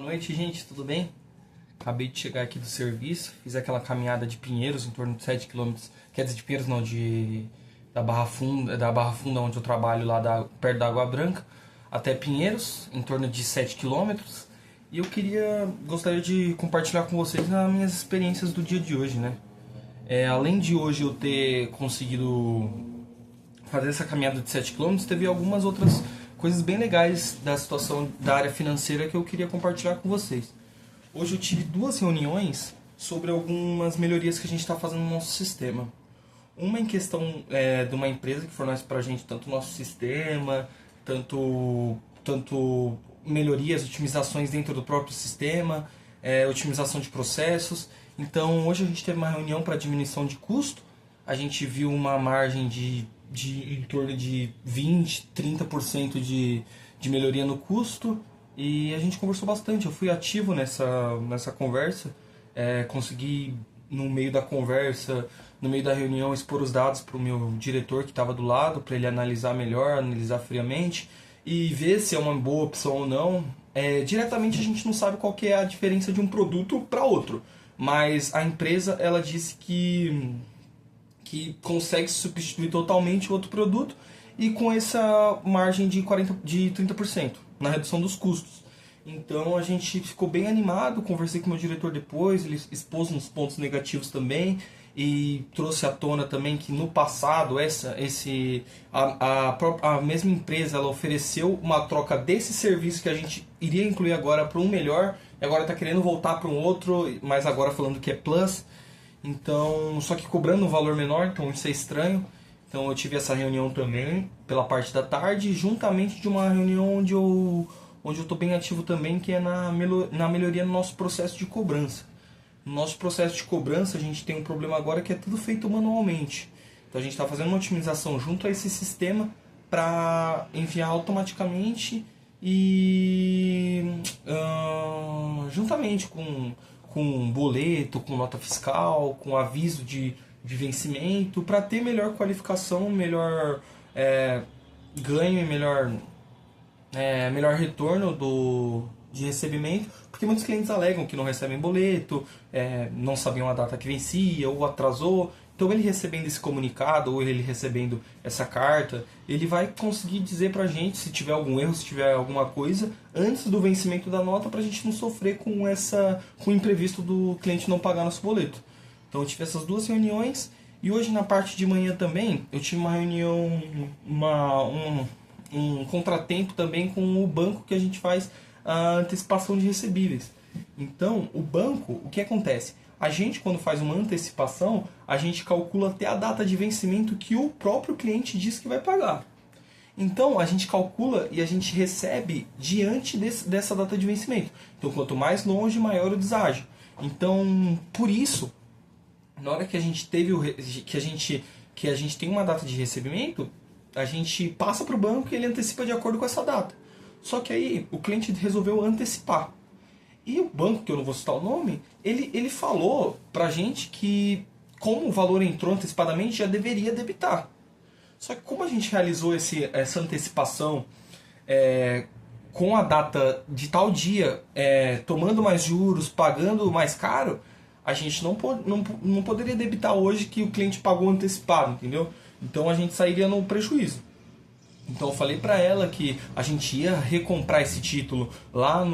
Boa noite, gente, tudo bem? Acabei de chegar aqui do serviço, fiz aquela caminhada de Pinheiros, em torno de 7 quilômetros, quer dizer, de Pinheiros não, da Barra Funda, onde eu trabalho, perto da Água Branca, até Pinheiros, em torno de 7 quilômetros. E eu gostaria de compartilhar com vocês as minhas experiências do dia de hoje, né? Além de hoje eu ter conseguido fazer essa caminhada de 7 quilômetros, teve algumas outras coisas bem legais da situação da área financeira que eu queria compartilhar com vocês. Hoje eu tive duas reuniões sobre algumas melhorias que a gente está fazendo no nosso sistema. Uma em questão de uma empresa que fornece para a gente tanto o nosso sistema, tanto melhorias, otimizações dentro do próprio sistema, otimização de processos. Então hoje a gente teve uma reunião para diminuição de custo. A gente viu uma margem de em torno de 20, 30% de melhoria no custo, e a gente conversou bastante. Eu fui ativo nessa conversa, consegui no meio da conversa, no meio da reunião, expor os dados para o meu diretor que estava do lado, para ele analisar melhor, analisar friamente e ver se é uma boa opção ou não. Diretamente a gente não sabe qual que é a diferença de um produto para outro, mas a empresa ela disse que consegue substituir totalmente o outro produto e com essa margem de 30% na redução dos custos. Então a gente ficou bem animado, conversei com o meu diretor depois, ele expôs uns pontos negativos também e trouxe à tona também que no passado a mesma empresa ela ofereceu uma troca desse serviço que a gente iria incluir agora para um melhor, e agora está querendo voltar para um outro, mas agora falando que é Plus. Então, só que cobrando um valor menor, então isso é estranho. Então eu tive essa reunião também pela parte da tarde, juntamente de uma reunião onde eu estou bem ativo também, que é na melhoria no nosso processo de cobrança. No nosso processo de cobrança a gente tem um problema agora que é tudo feito manualmente. Então a gente está fazendo uma otimização junto a esse sistema para enviar automaticamente e juntamente com boleto, com nota fiscal, com aviso de vencimento, para ter melhor qualificação, melhor ganho e melhor retorno de recebimento, porque muitos clientes alegam que não recebem boleto, não sabiam a data que vencia ou atrasou. Então ele recebendo esse comunicado ou ele recebendo essa carta, ele vai conseguir dizer pra gente se tiver algum erro, se tiver alguma coisa, antes do vencimento da nota, pra gente não sofrer com o imprevisto do cliente não pagar nosso boleto. Então eu tive essas duas reuniões e hoje na parte de manhã também eu tive uma reunião, um contratempo também com o banco que a gente faz a antecipação de recebíveis. Então o banco, o que acontece? A gente, quando faz uma antecipação, a gente calcula até a data de vencimento que o próprio cliente diz que vai pagar. Então, a gente calcula e a gente recebe diante dessa data de vencimento. Então, quanto mais longe, maior o deságio. Então, por isso, na hora que a gente tem uma data de recebimento, a gente passa para o banco e ele antecipa de acordo com essa data. Só que aí, o cliente resolveu antecipar. E o banco, que eu não vou citar o nome, ele falou pra gente que, como o valor entrou antecipadamente, já deveria debitar. Só que como a gente realizou essa antecipação com a data de tal dia, tomando mais juros, pagando mais caro, a gente não poderia debitar hoje que o cliente pagou antecipado, entendeu? Então a gente sairia no prejuízo. Então eu falei para ela que a gente ia recomprar esse título lá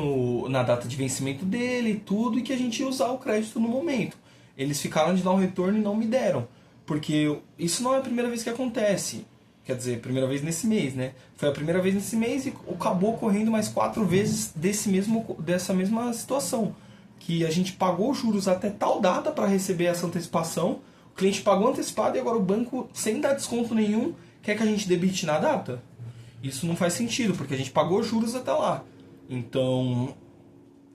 na data de vencimento dele e tudo, e que a gente ia usar o crédito no momento. Eles ficaram de dar um retorno e não me deram, porque isso não é a primeira vez que acontece. Quer dizer, primeira vez nesse mês, né? Foi a primeira vez nesse mês e acabou ocorrendo mais 4 vezes dessa mesma situação. Que a gente pagou juros até tal data para receber essa antecipação, o cliente pagou antecipado e agora o banco, sem dar desconto nenhum, quer que a gente debite na data? Isso não faz sentido, porque a gente pagou juros até lá. Então,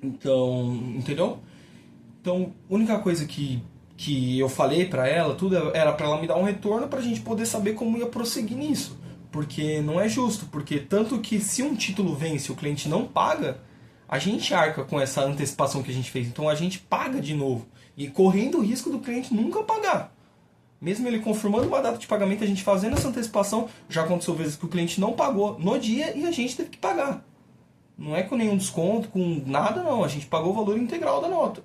entendeu? Então, a única coisa que eu falei pra ela, tudo era pra ela me dar um retorno pra gente poder saber como ia prosseguir nisso. Porque não é justo, porque tanto que se um título vence e o cliente não paga, a gente arca com essa antecipação que a gente fez. Então a gente paga de novo. E correndo o risco do cliente nunca pagar. Mesmo ele confirmando uma data de pagamento, a gente fazendo essa antecipação, já aconteceu vezes que o cliente não pagou no dia e a gente teve que pagar. Não é com nenhum desconto, com nada não. A gente pagou o valor integral da nota.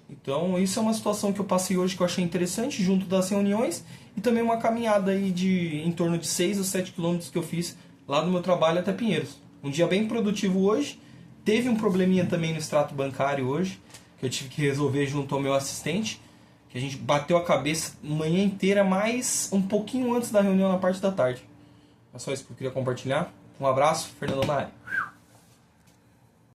Então isso é uma situação que eu passei hoje que eu achei interessante, junto das reuniões, e também uma caminhada aí de em torno de 6 a 7 quilômetros que eu fiz lá do meu trabalho até Pinheiros. Um dia bem produtivo hoje. Teve um probleminha também no extrato bancário hoje, que eu tive que resolver junto ao meu assistente, que a gente bateu a cabeça a manhã inteira, mais um pouquinho antes da reunião na parte da tarde. É só isso que eu queria compartilhar. Um abraço, Fernando na área.